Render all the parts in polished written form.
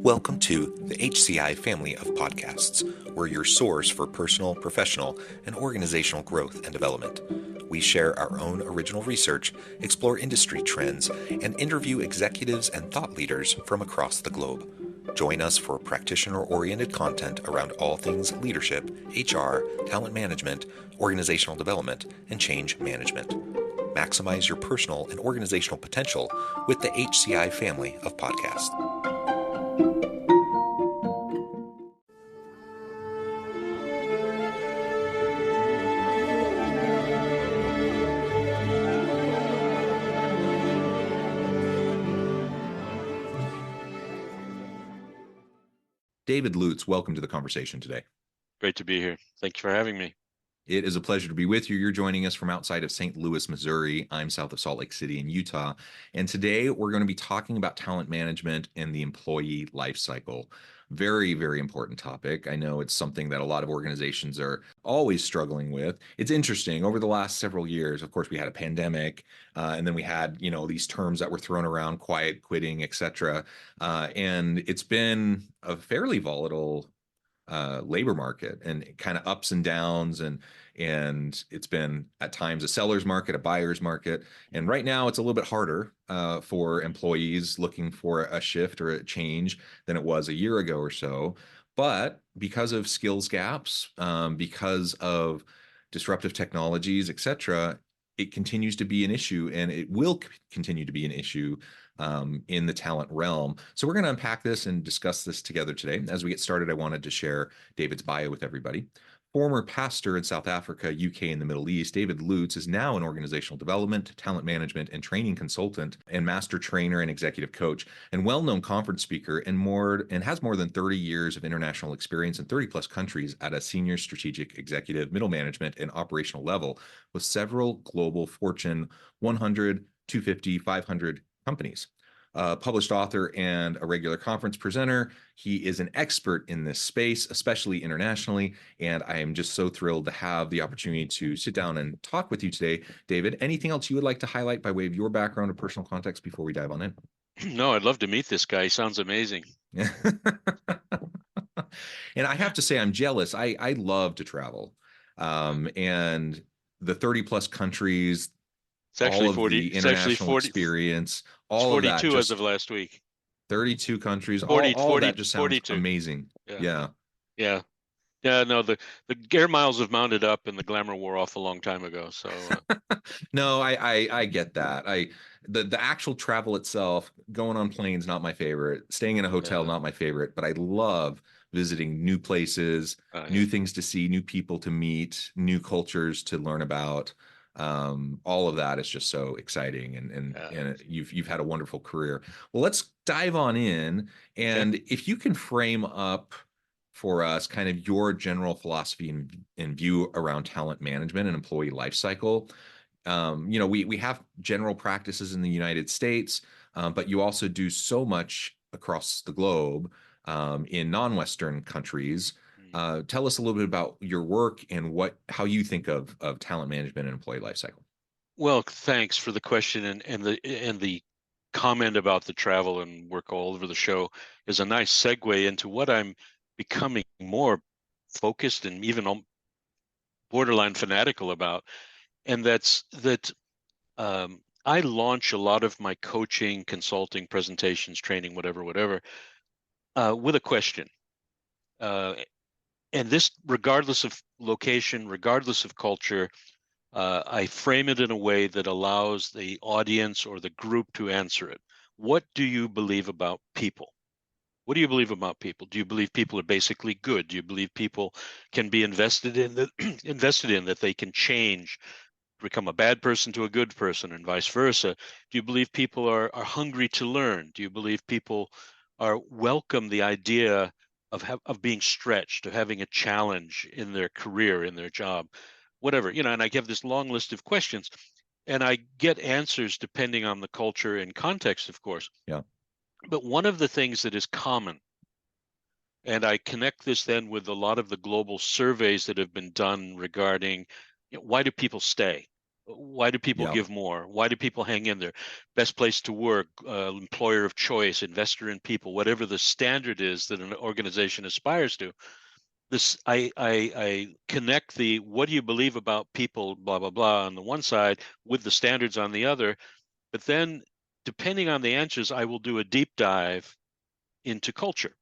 Welcome to the HCI family of podcasts. We're your source for personal, professional, and organizational growth and development. We share our own original research, explore industry trends, and interview executives and thought leaders from across the globe. Join us for practitioner-oriented content around all things leadership, HR, talent management, organizational development, and change management. Maximize your personal and organizational potential with the HCI family of podcasts. David Lutes, welcome to the conversation today. Great to be here. Thank you for having me. It is a pleasure to be with you. You're joining us from outside of St. Louis, Missouri. I'm south of Salt Lake City in Utah. And today we're going to be talking about talent management and the employee life cycle. Very, very important topic. I know it's something that a lot of organizations are always struggling with. It's interesting. Over the last several years, of course, we had a pandemic, and then we had, these terms that were thrown around, quiet quitting, et cetera. And it's been a fairly volatile labor market and kind of ups and downs, and it's been at times a seller's market, a buyer's market, and right now it's a little bit harder for employees looking for a shift or a change than it was a year ago or so. But because of skills gaps, because of disruptive technologies, et cetera, it continues to be an issue, and it will continue to be an issue in the talent realm. So we're going to unpack this and discuss this together today. As we get started, I wanted to share David's bio with everybody. Former pastor in South Africa, UK, and the Middle East, David Lutes is now an organizational development, talent management, and training consultant and master trainer and executive coach, and well-known conference speaker, and has more than 30 years of international experience in 30 plus countries at a senior strategic executive, middle management, and operational level with several global Fortune 100, 250, 500 companies. Published author and a regular conference presenter. He is an expert in this space, especially internationally, and I am just so thrilled to have the opportunity to sit down and talk with you today. David, anything else you would like to highlight by way of your background or personal context before we dive on in? No, I'd love to meet this guy. He sounds amazing. And I have to say, I'm jealous. I love to travel, and the 30 plus countries, it's actually all of 40, the international experience, all of that. 42 as of last week. 32 countries, 40, all 40, of that just sounds 42. amazing. Yeah. No, the air miles have mounted up and the glamour wore off a long time ago. So No, I get that. The actual travel itself, going on planes, not my favorite. Staying in a hotel, not my favorite. But I love visiting new places, new things to see, new people to meet, new cultures to learn about. All of that is just so exciting, and you've had a wonderful career. Well, let's dive on in, and if you can frame up for us kind of your general philosophy and view around talent management and employee life cycle. We have general practices in the United States, but you also do so much across the globe in non-Western countries. Tell us a little bit about your work and how you think of talent management and employee life cycle. Well, thanks for the question, and the comment about the travel and work all over the show is a nice segue into what I'm becoming more focused and even borderline fanatical about, and that's that I launch a lot of my coaching, consulting, presentations, training, whatever, with a question. And this, regardless of location, regardless of culture, I frame it in a way that allows the audience or the group to answer it. What do you believe about people? What do you believe about people? Do you believe people are basically good? Do you believe people can be invested in, that they can change, become a bad person to a good person, and vice versa? Do you believe people are hungry to learn? Do you believe people are welcome the idea of being stretched, of having a challenge in their career, in their job, whatever, and I give this long list of questions, and I get answers depending on the culture and context, of course. Yeah. But one of the things that is common, and I connect this then with a lot of the global surveys that have been done regarding why do people stay? Why do people Yeah. give more? Why do people hang in there? Best place to work, employer of choice, investor in people, whatever the standard is that an organization aspires to. This I connect the what do you believe about people, blah blah blah, on the one side with the standards on the other. But then, depending on the answers, I will do a deep dive into culture,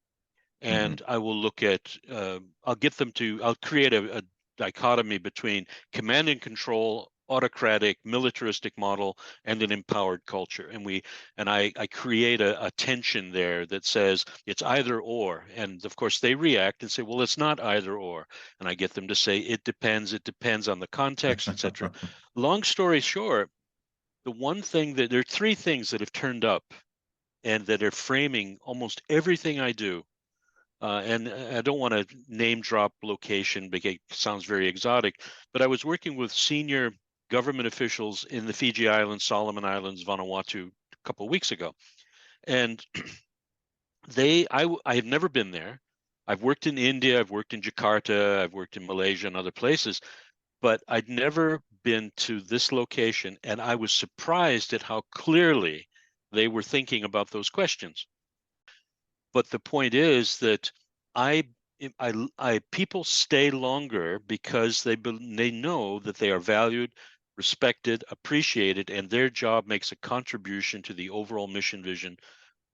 Hmm. and I will look at. I'll create a dichotomy between command and control, autocratic, militaristic model, and an empowered culture. And I create a tension there that says it's either or. And of course, they react and say, well, it's not either or. And I get them to say, it depends on the context, etc. Long story short, there are three things that have turned up and that are framing almost everything I do. And I don't want to name drop location because it sounds very exotic, but I was working with senior government officials in the Fiji Islands, Solomon Islands, Vanuatu a couple of weeks ago. And I have never been there. I've worked in India, I've worked in Jakarta, I've worked in Malaysia and other places, but I'd never been to this location. And I was surprised at how clearly they were thinking about those questions. But the point is that I, people stay longer because they know that they are valued, respected, appreciated, and their job makes a contribution to the overall mission vision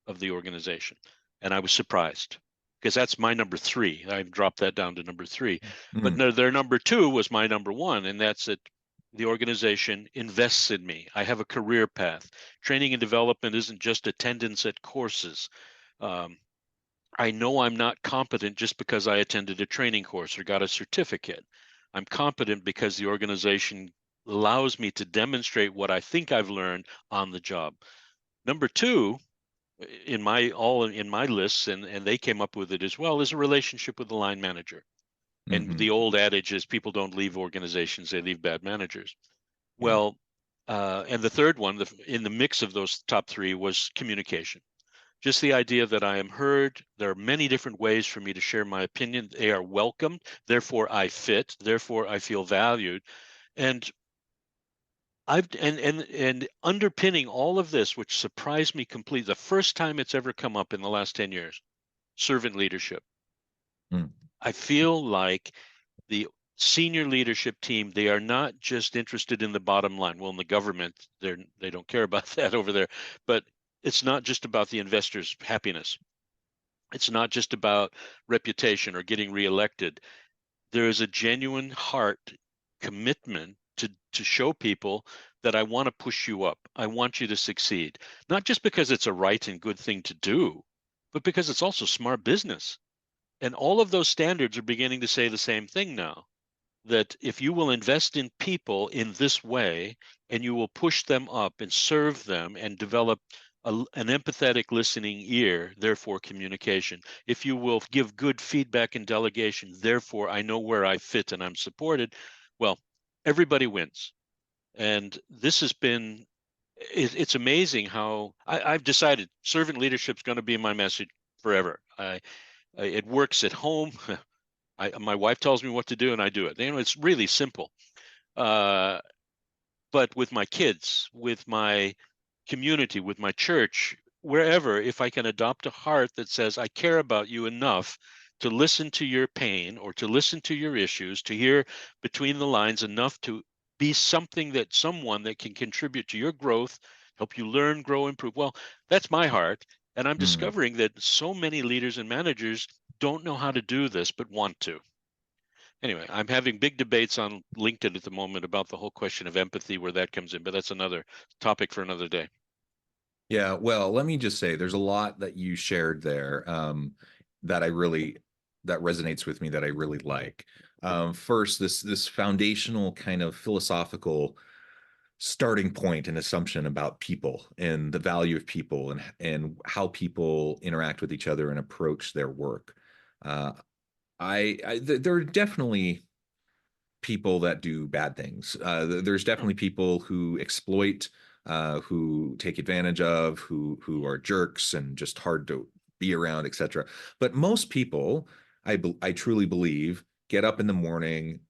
of the organization. And I was surprised because that's my number three. I've dropped that down to number three. But Mm. no, their number two was my number one, and that's that the organization invests in me. I have a career path. Training and development isn't just attendance at courses. Um, I know I'm not competent just because I attended a training course or got a certificate. I'm competent because the organization allows me to demonstrate what I think I've learned on the job. Number two, in my lists, and they came up with it as well, is a relationship with the line manager. And Hmm. the old adage is people don't leave organizations, they leave bad managers. Yeah. Well, and the third one, in the mix of those top three, was communication. Just the idea that I am heard. There are many different ways for me to share my opinion. They are welcomed. Therefore, I fit. Therefore, I feel valued. And and underpinning all of this, which surprised me completely, the first time it's ever come up in the last 10 years, servant leadership. Mm. I feel like the senior leadership team, they are not just interested in the bottom line. Well, in the government, they don't care about that over there. But it's not just about the investors' happiness. It's not just about reputation or getting reelected. There is a genuine heart commitment to show people that I want to push you up. I want you to succeed. Not just because it's a right and good thing to do, but because it's also smart business. And all of those standards are beginning to say the same thing now, that if you will invest in people in this way and you will push them up and serve them and develop an empathetic listening ear, therefore communication. If you will give good feedback and delegation, therefore I know where I fit and I'm supported, well, everybody wins. And this has been, it's amazing how I've decided servant leadership is going to be my message forever. It works at home. My wife tells me what to do and I do it. It's really simple. Uh, but with my kids, with my community, with my church, wherever, if I can adopt a heart that says, I care about you enough to listen to your pain or to listen to your issues, to hear between the lines enough to be someone that can contribute to your growth, help you learn, grow, improve. Well, that's my heart. And I'm Mm. discovering that so many leaders and managers don't know how to do this, but want to. Anyway, I'm having big debates on LinkedIn at the moment about the whole question of empathy, where that comes in, but that's another topic for another day. Yeah, well, let me just say there's a lot that you shared there that I really that resonates with me that I really like. First, this foundational kind of philosophical starting point and assumption about people and the value of people and how people interact with each other and approach their work. Uh, there are definitely people that do bad things. There's Yeah. definitely people who exploit, who take advantage of, who are jerks and just hard to be around, etc. But most people, I truly believe, get up in the morning,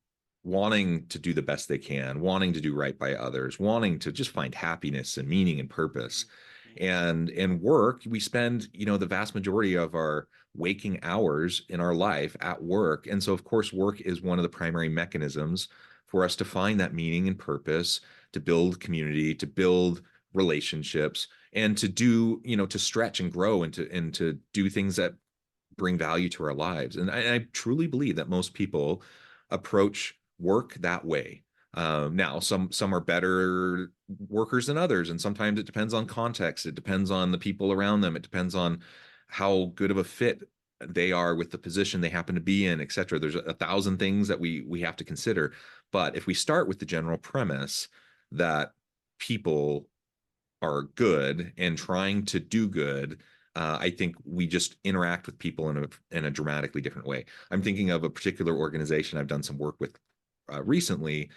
wanting to do the best they can, wanting to do right by others, wanting to just find happiness and meaning and purpose. And in work, we spend, the vast majority of our waking hours in our life at work. And so, of course, work is one of the primary mechanisms for us to find that meaning and purpose, to build community, to build relationships, and to do, to stretch and grow and to do things that bring value to our lives. And I truly believe that most people approach work that way. Now, some are better workers than others, and sometimes it depends on context. It depends on the people around them. It depends on how good of a fit they are with the position they happen to be in, et cetera. There's a thousand things that we have to consider. But if we start with the general premise that people are good and trying to do good, I think we just interact with people in a dramatically different way. I'm thinking of a particular organization I've done some work with recently,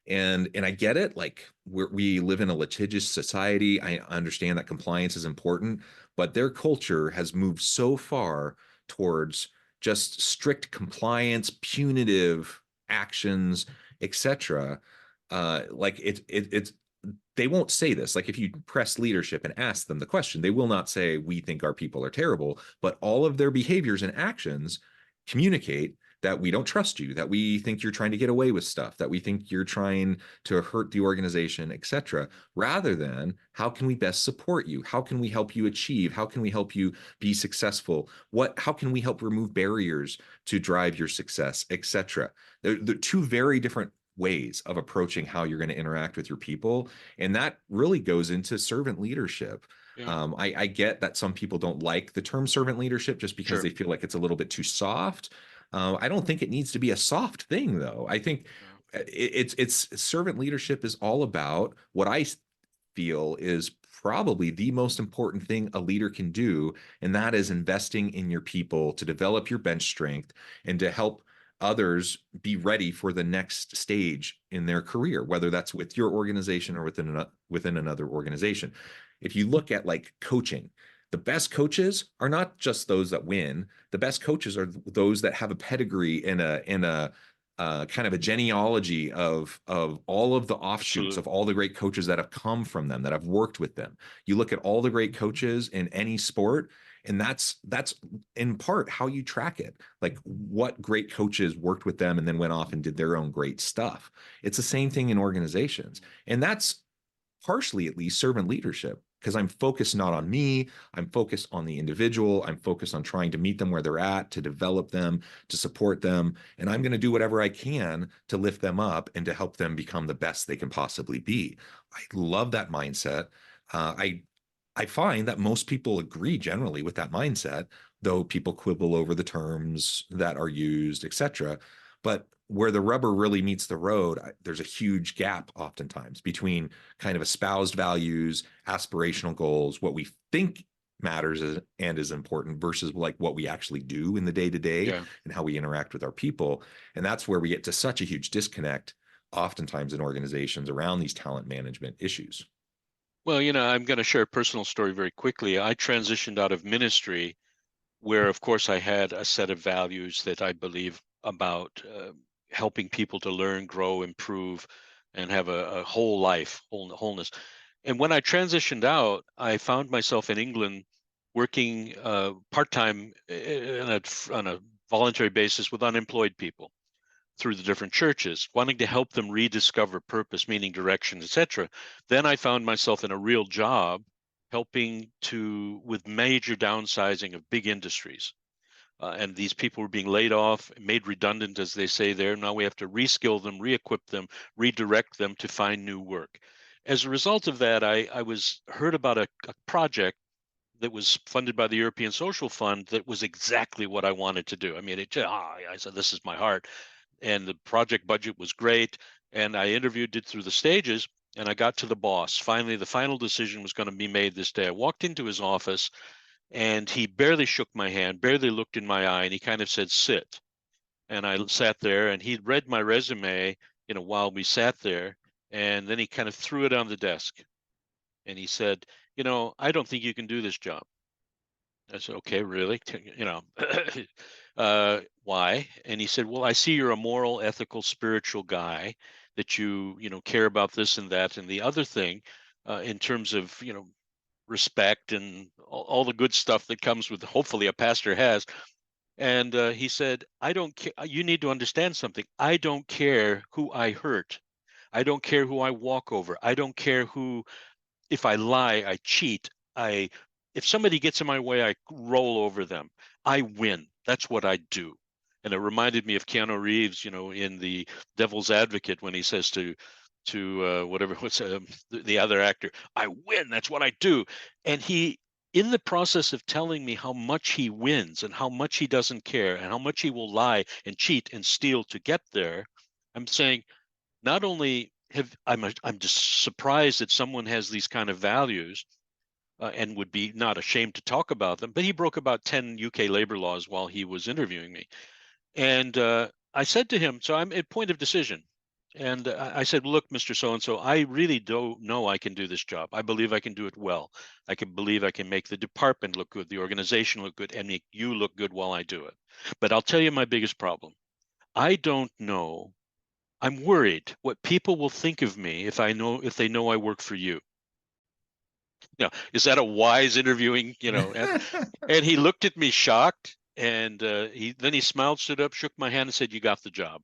and I get it. Like we live in a litigious society. I understand that compliance is important, but their culture has moved so far towards just strict compliance, punitive actions, etc. Like it's they won't say this. Like if you press leadership and ask them the question, they will not say, we think our people are terrible, but all of their behaviors and actions communicate that we don't trust you, that we think you're trying to get away with stuff, that we think you're trying to hurt the organization, etc., rather than how can we best support you? How can we help you achieve? How can we help you be successful? How can we help remove barriers to drive your success, etc.? They're two very different ways of approaching how you're going to interact with your people. And that really goes into servant leadership. Yeah, I get that some people don't like the term servant leadership just because sure. they feel like it's a little bit too soft. I don't think it needs to be a soft thing, though. I think Yeah. it's servant leadership is all about what I feel is probably the most important thing a leader can do, and that is investing in your people to develop your bench strength and to help others be ready for the next stage in their career, whether that's with your organization or within another organization. If you look at like coaching, the best coaches are not just those that win. The best coaches are those that have a pedigree in a kind of a genealogy of all of the offshoots Absolutely. of all the great coaches that have come from them, that have worked with them. You look at all the great coaches in any sport, and that's in part how you track it. Like what great coaches worked with them and then went off and did their own great stuff. It's the same thing in organizations, and that's partially at least servant leadership, because I'm focused not on me, I'm focused on the individual, I'm focused on trying to meet them where they're at, to develop them, to support them, and I'm going to do whatever I can to lift them up and to help them become the best they can possibly be. I love that mindset. I find that most people agree generally with that mindset, though people quibble over the terms that are used, etc. But where the rubber really meets the road, there's a huge gap oftentimes between kind of espoused values, aspirational goals, what we think matters and is important versus like what we actually do in the day to day Yeah. and how we interact with our people. And that's where we get to such a huge disconnect oftentimes in organizations around these talent management issues. Well, I'm going to share a personal story very quickly. I transitioned out of ministry where, of course, I had a set of values that I believe about helping people to learn, grow, improve, and have a whole life, wholeness. And when I transitioned out, I found myself in England working part-time on a voluntary basis with unemployed people through the different churches, wanting to help them rediscover purpose, meaning, direction, etc. Then I found myself in a real job helping with major downsizing of big industries. And these people were being laid off, made redundant, as they say there. Now we have to reskill them, re-equip them, redirect them to find new work. As a result of that, I was heard about a project that was funded by the European Social Fund that was exactly what I wanted to do. I mean, I said, this is my heart. And the project budget was great. And I interviewed it through the stages, and I got to the boss. Finally, the final decision was going to be made this day. I walked into his office, and he barely shook my hand, barely looked in my eye, and he kind of said, sit. And I sat there, and he'd read my resume, while we sat there. And then he kind of threw it on the desk. And he said, I don't think you can do this job. I said, okay, really? Why? And he said, well, I see you're a moral, ethical, spiritual guy, that you know, care about this and that. And the other thing, in terms of, you know, respect and all the good stuff that comes with, hopefully a pastor has. And he said, I don't care. You need to understand something. I don't care who I hurt. I don't care who I walk over. I don't care who, if I lie, I cheat, I, if somebody gets in my way, I roll over them. I win. That's what I do. And it reminded me of Keanu Reeves, you know, in the Devil's Advocate, when he says to whatever, what's the other actor, I win. That's what I do. And he, in the process of telling me how much he wins and how much he doesn't care and how much he will lie and cheat and steal to get there, I'm saying, not only have I'm just surprised that someone has these kind of values, and would be not ashamed to talk about them, but he broke about 10 UK labor laws while he was interviewing me. And I said to him, so I'm at point of decision. And I said, look, Mr. So-and-so, I really don't know I can do this job. I believe I can do it well. I can believe I can make the department look good, the organization look good, and make you look good while I do it. But I'll tell you my biggest problem. I don't know. I'm worried what people will think of me if they know I work for you. You know, is that a wise interviewing? You know, and he looked at me shocked, and he smiled, stood up, shook my hand, and said, "You got the job."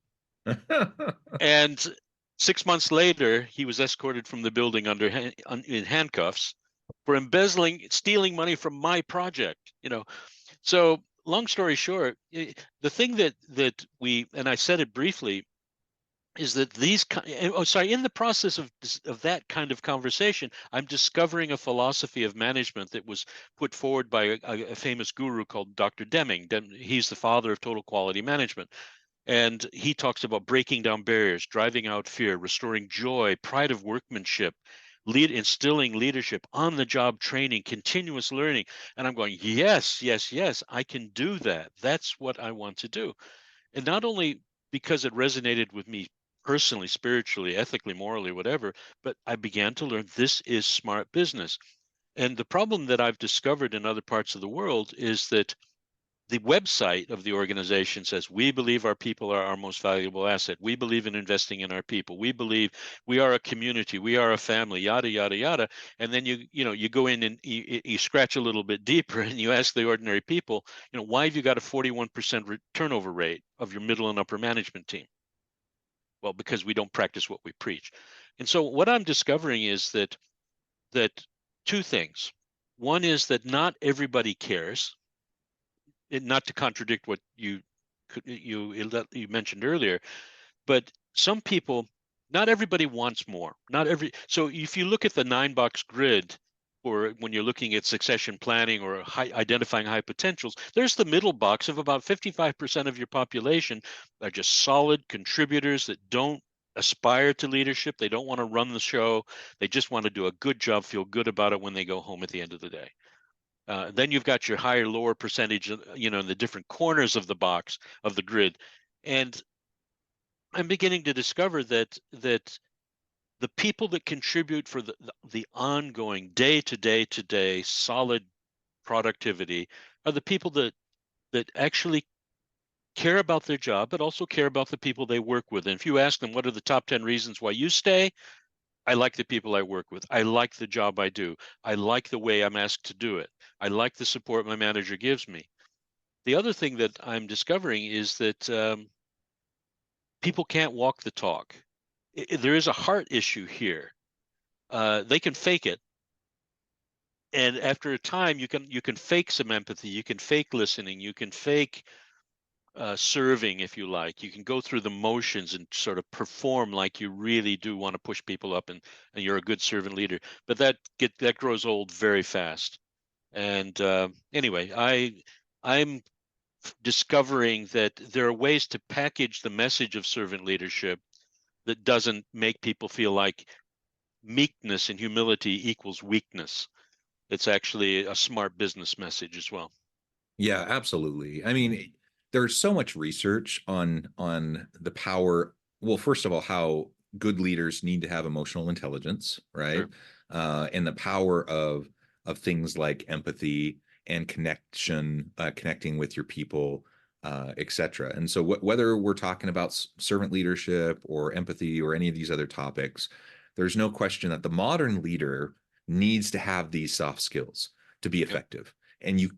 And 6 months later, he was escorted from the building in handcuffs for embezzling, stealing money from my project. You know, so long story short, the thing that we, and I said it briefly, is that in the process of that kind of conversation, I'm discovering a philosophy of management that was put forward by a famous guru called Dr. Deming. He's the father of total quality management. And he talks about breaking down barriers, driving out fear, restoring joy, pride of workmanship, instilling leadership, on the job training, continuous learning. And I'm going, yes, yes, yes, I can do that. That's what I want to do. And not only because it resonated with me personally, spiritually, ethically, morally, whatever, but I began to learn this is smart business. And the problem that I've discovered in other parts of the world is that the website of the organization says, we believe our people are our most valuable asset. We believe in investing in our people. We believe we are a community. We are a family, yada, yada, yada. And then you go in and you scratch a little bit deeper and you ask the ordinary people, why have you got a 41% turnover rate of your middle and upper management team? Well, because we don't practice what we preach. And so what I'm discovering is that two things. One is that not everybody cares. Not to contradict what you mentioned earlier, but some people, not everybody wants more. So if you look at the 9-box grid for when you're looking at succession planning or identifying high potentials, there's the middle box of about 55% of your population are just solid contributors that don't aspire to leadership. They don't want to run the show. They just want to do a good job, feel good about it when they go home at the end of the day. Then you've got your higher, lower percentage, in the different corners of the box of the grid. And I'm beginning to discover that the people that contribute for the ongoing day-to-day solid productivity are the people that actually care about their job, but also care about the people they work with. And if you ask them, what are the top 10 reasons why you stay? I like the people I work with. I like the job I do. I like the way I'm asked to do it. I like the support my manager gives me. The other thing that I'm discovering is that people can't walk the talk. There is a heart issue here. They can fake it, and after a time, you can fake some empathy. You can fake listening. You can fake serving, if you like. You can go through the motions and sort of perform like you really do want to push people up, and you're a good servant leader. But that grows old very fast. And anyway, I'm discovering that there are ways to package the message of servant leadership that doesn't make people feel like meekness and humility equals weakness. It's actually a smart business message as well. Yeah, absolutely. I mean, there's so much research on the power. Well, first of all, how good leaders need to have emotional intelligence, right? Sure. And the power of things like empathy and connecting with your people. etc. And so whether we're talking about servant leadership or empathy or any of these other topics, there's no question that the modern leader needs to have these soft skills to be Yep. effective. And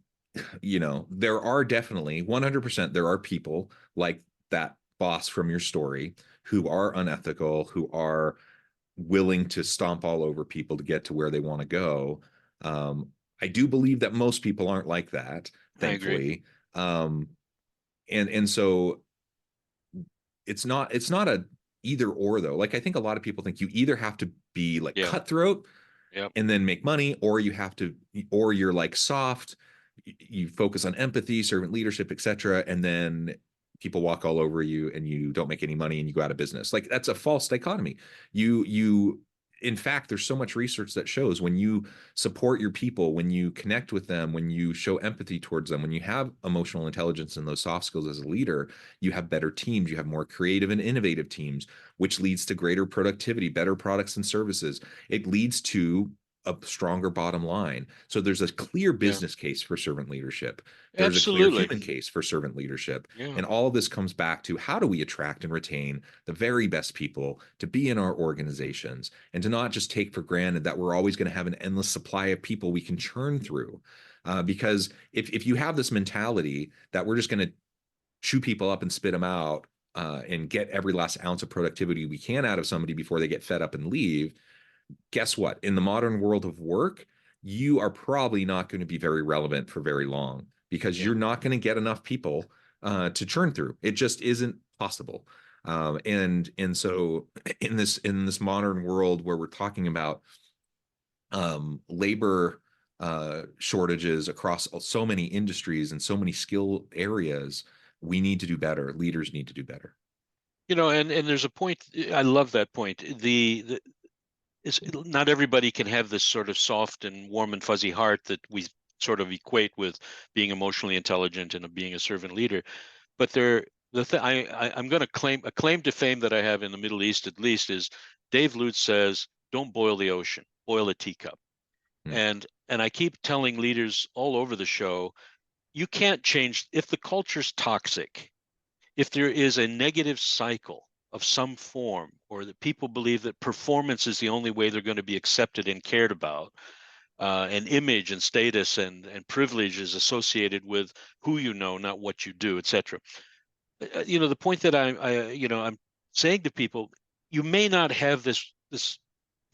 there are definitely 100%, there are people like that boss from your story who are unethical, who are willing to stomp all over people to get to where they want to go. I do believe that most people aren't like that, I agree. thankfully. And so it's not a either or though. Like I think a lot of people think you either have to be like Yeah. cutthroat Yep. and then make money, or you have to, or you're like soft, you focus on empathy, servant leadership, etc., and then people walk all over you and you don't make any money and you go out of business. Like that's a false dichotomy. You in fact, there's so much research that shows when you support your people, when you connect with them, when you show empathy towards them, when you have emotional intelligence and those soft skills as a leader, you have better teams, you have more creative and innovative teams, which leads to greater productivity, better products and services. It leads to a stronger bottom line. So there's a clear Yeah. business case for servant leadership. There's a clear Absolutely. human case for servant leadership. Yeah. And all of this comes back to how do we attract and retain the very best people to be in our organizations and to not just take for granted that we're always going to have an endless supply of people we can churn through. Because if you have this mentality that we're just going to chew people up and spit them out and get every last ounce of productivity we can out of somebody before they get fed up and leave, guess what? In the modern world of work, you are probably not going to be very relevant for very long because Yeah. you're not going to get enough people to churn through. It just isn't possible. And so in this modern world where we're talking about labor shortages across so many industries and so many skill areas, we need to do better. Leaders need to do better. And there's a point. I love that point. The is not everybody can have this sort of soft and warm and fuzzy heart that we sort of equate with being emotionally intelligent and being a servant leader. But I'm going to claim a claim to fame that I have in the Middle East, at least, is Dave Lutes says, "Don't boil the ocean, boil a teacup." Hmm. And I keep telling leaders all over the show, you can't change if the culture's toxic, if there is a negative cycle of some form, or that people believe that performance is the only way they're going to be accepted and cared about, and image and status and privilege is associated with who you know, not what you do, etc. The point that I'm saying to people, you may not have this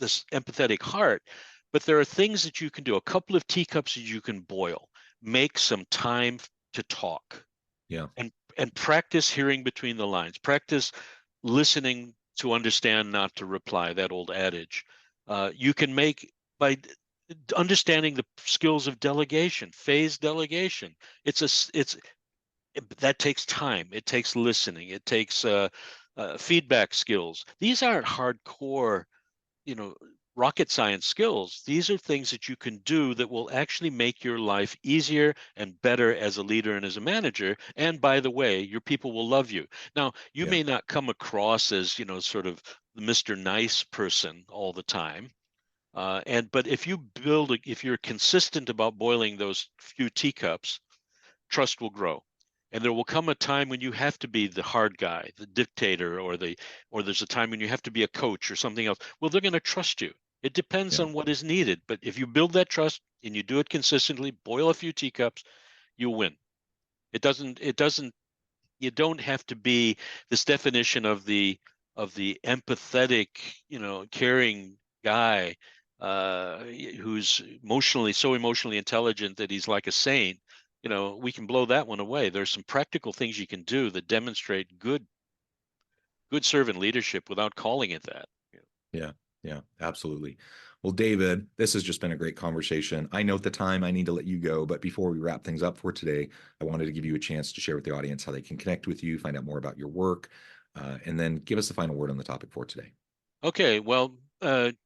empathetic heart, but there are things that you can do. A couple of teacups that you can boil. Make some time to talk Yeah. and practice hearing between the lines. Practice listening to understand, not to reply. That old adage. You can make by understanding the skills of delegation, phase delegation. It's that takes time. It takes listening. It takes feedback skills. These aren't hardcore, you know, rocket science skills. These are things that you can do that will actually make your life easier and better as a leader and as a manager. And by the way, your people will love you. Now, you Yeah. may not come across as, sort of the Mr. Nice person all the time. But if you're consistent about boiling those few teacups, trust will grow. And there will come a time when you have to be the hard guy, the dictator, or there's a time when you have to be a coach or something else. Well, they're going to trust you. It depends Yeah. on what is needed. But if you build that trust and you do it consistently, boil a few teacups, you'll win. It doesn't, you don't have to be this definition of the empathetic, caring guy, who's so emotionally intelligent that he's like a saint. We can blow that one away. There's some practical things you can do that demonstrate good servant leadership without calling it that. Yeah, yeah, absolutely. Well, David, this has just been a great conversation. I note the time I need to let you go, but before we wrap things up for today, I wanted to give you a chance to share with the audience how they can connect with you, find out more about your work, and then give us the final word on the topic for today. Okay, well,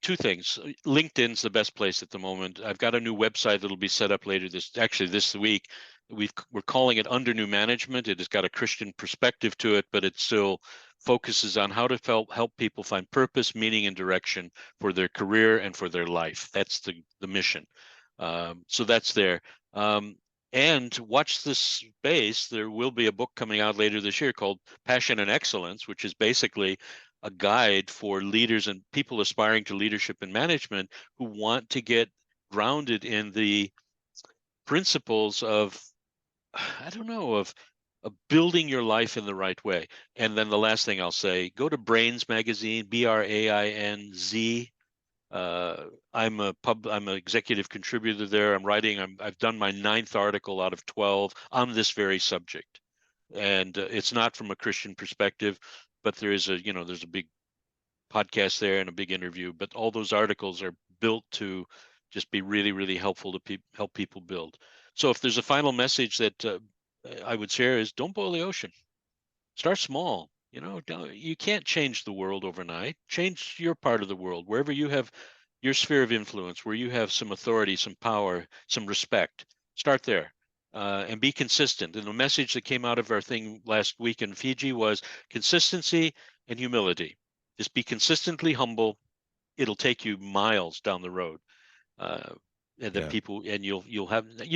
two things. LinkedIn's the best place at the moment. I've got a new website that'll be set up later this week. We're calling it Under New Management. It has got a Christian perspective to it, but it still focuses on how to help people find purpose, meaning, and direction for their career and for their life. That's the mission. So that's there. Um, And watch this space. There will be a book coming out later this year called Passion and Excellence, which is basically a guide for leaders and people aspiring to leadership and management who want to get grounded in the principles of, I don't know, of building your life in the right way. And then the last thing I'll say, go to Brains magazine, BRAINZ. I'm an executive contributor there. I've done my 9th article out of 12 on this very subject. And it's not from a Christian perspective, but there's a big podcast there and a big interview, but all those articles are built to just be really, really helpful to help people build. So if there's a final message that I would share is, don't boil the ocean. Start small. You can't change the world overnight. Change your part of the world, wherever you have your sphere of influence, where you have some authority, some power, some respect. Start there and be consistent. And the message that came out of our thing last week in Fiji was consistency and humility. Just be consistently humble. It'll take you miles down the road. And that people, and you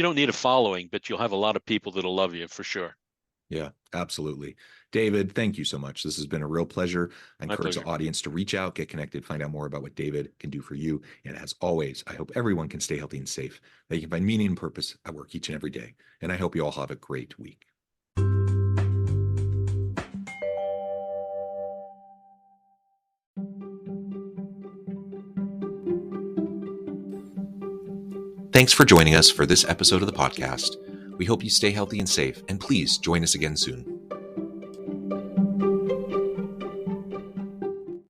don't need a following, but you'll have a lot of people that'll love you for sure. Yeah, absolutely. David, thank you so much. This has been a real pleasure. I encourage the audience to reach out, get connected, find out more about what David can do for you. And as always, I hope everyone can stay healthy and safe, that you can find meaning and purpose at work each and every day. And I hope you all have a great week. Thanks for joining us for this episode of the podcast. We hope you stay healthy and safe, and please join us again soon.